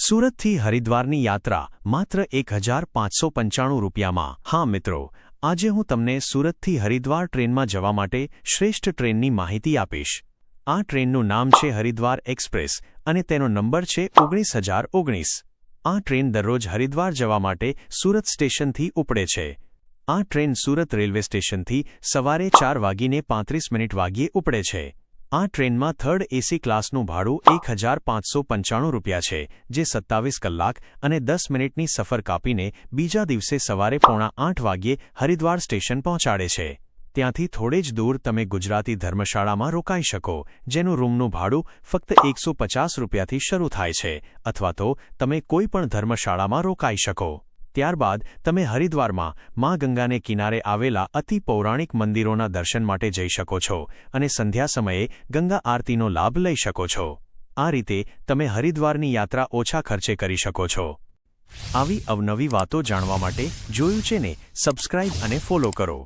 સુરતથી હરિદ્વારની યાત્રા માત્ર 1595 રૂપિયામાં। હા મિત્રો, આજે હું તમને સુરતથી હરિદ્વાર ટ્રેનમાં જવા માટે શ્રેષ્ઠ ટ્રેનની માહિતી આપીશ। આ ટ્રેનનું નામ છે હરિદ્વાર એક્સપ્રેસ અને તેનો નંબર છે 19019। આ ટ્રેન દરરોજ હરિદ્વાર જવા માટે સુરત સ્ટેશનથી ઉપડે છે। આ ટ્રેન સુરત રેલવે સ્ટેશનથી સવારે 4:35 વાગ્યે ઉપડે છે। આ ટ્રેનમાં થર્ડ એસી ક્લાસનું ભાડું 1595 રૂપિયા છે, જે 27 કલાક અને 10 મિનિટની સફર કાપીને બીજા દિવસે સવારે 7:45 વાગ્યે હરિદ્વાર સ્ટેશન પહોંચાડે છે। ત્યાંથી થોડે જ દૂર તમે ગુજરાતી ધર્મશાળામાં રોકાઈ શકો, જેનું રૂમનું ભાડું ફક્ત 150 રૂપિયાથી શરૂ થાય છે, અથવા તો તમે કોઈ પણ ધર્મશાળામાં રોકાઈ શકો। ત્યારબાદ તમે હરિદ્વારમાં મા ગંગાને કિનારે આવેલા અતિ પૌરાણિક મંદિરોના દર્શન માટે જઈ શકો છો અને સંધ્યા સમયે ગંગા આરતીનો લાભ લઈ શકો છો। આ રીતે તમે હરિદ્વારની યાત્રા ઓછા ખર્ચે કરી શકો છો। આવી અવનવી વાતો જાણવા માટે જોયું છે ને, સબસ્ક્રાઇબ અને ફોલો કરો।